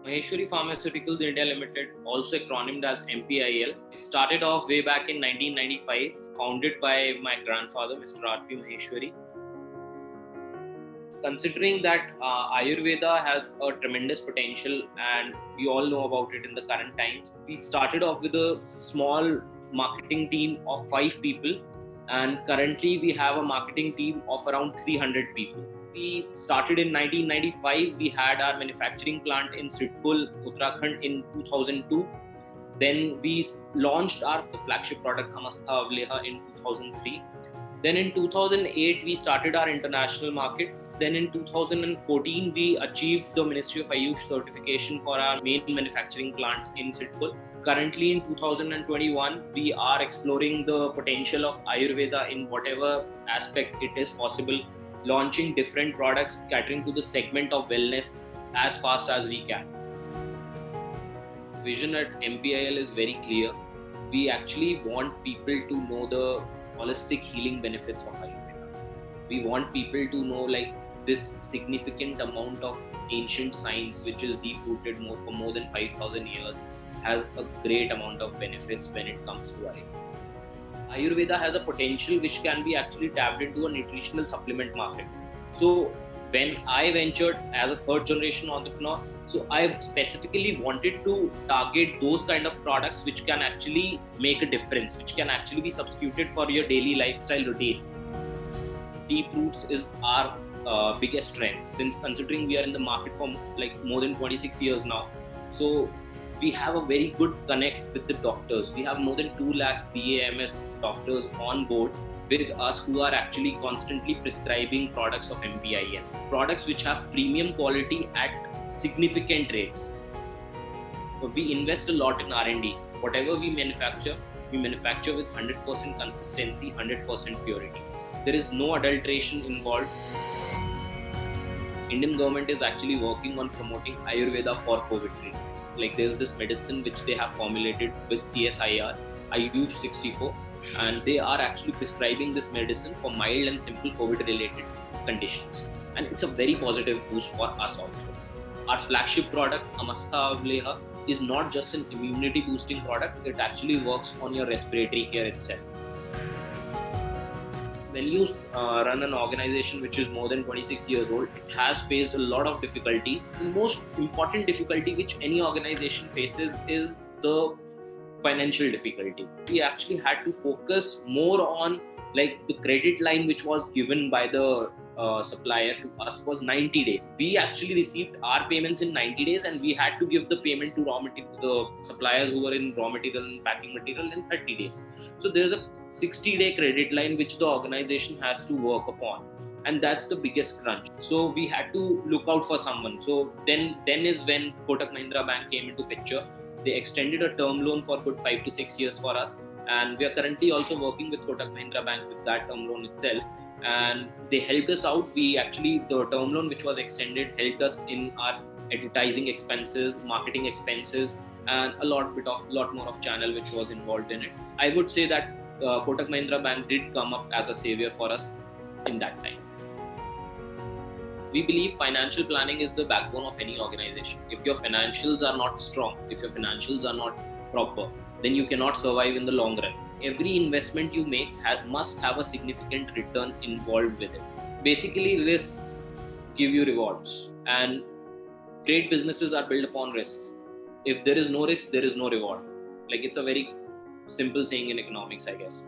Maheshwari Pharmaceuticals India Limited, also acronymed as MPIL, it started off way back in 1995, founded by my grandfather, Mr. R.P. Maheshwari. Considering that Ayurveda has a tremendous potential and we all know about it in the current times, we started off with a small marketing team of 5 people, and currently we have a marketing team of around 300 people. We started in 1995. We had our manufacturing plant in Sidhpur, Uttarakhand in 2002. Then we launched our flagship product Amastha Avleha in 2003. Then in 2008, we started our international market. Then in 2014, we achieved the Ministry of Ayush certification for our main manufacturing plant in Sidhpur. Currently in 2021, we are exploring the potential of Ayurveda in whatever aspect it is possible, launching different products catering to the segment of wellness as fast as we can. Vision at MPIL is very clear. We actually want people to know the holistic healing benefits of Ayurveda. We want people to know this significant amount of ancient science which is deep-rooted for more than 5,000 years has a great amount of benefits when it comes to Ayurveda. Ayurveda has a potential which can be actually tapped into a nutritional supplement market. So when I ventured as a third generation entrepreneur, so I specifically wanted to target those kind of products which can actually make a difference, which can actually be substituted for your daily lifestyle routine. Deep roots is our biggest strength, since considering we are in the market for more than 26 years now. So we have a very good connect with the doctors. We have more than 2 lakh BAMS doctors on board with us who are actually constantly prescribing products of MPIL, products which have premium quality at significant rates. We invest a lot in R&D. Whatever we manufacture with 100% consistency, 100% purity. There is no adulteration involved. Indian government is actually working on promoting Ayurveda for COVID treatments. There's this medicine which they have formulated with CSIR, Ayush 64, and they are actually prescribing this medicine for mild and simple COVID-related conditions. And it's a very positive boost for us also. Our flagship product, Amastha Avleha, is not just an immunity boosting product, it actually works on your respiratory care itself. When you run an organization which is more than 26 years old, it has faced a lot of difficulties. The most important difficulty which any organization faces is the financial difficulty. We actually had to focus more on the credit line which was given by the supplier to us was 90 days. We actually received our payments in 90 days and we had to give the payment to raw material, the suppliers who were in raw material and packing material in 30 days. So there's a 60-day credit line which the organization has to work upon. And that's the biggest crunch. So we had to look out for someone. So then is when Kotak Mahindra Bank came into picture. They extended a term loan for good 5 to 6 years for us. And we are currently also working with Kotak Mahindra Bank with that term loan itself. And they helped us out. The term loan which was extended helped us in our advertising expenses, marketing expenses, and a lot more of channel which was involved in it. I would say that Kotak Mahindra Bank did come up as a savior for us in that time. We believe financial planning is the backbone of any organization. If your financials are not strong, if your financials are not proper, then you cannot survive in the long run. Every investment you make must have a significant return involved with it. Basically, risks give you rewards, and great businesses are built upon risks. If there is no risk, there is no reward. It's a very simple saying in economics, I guess.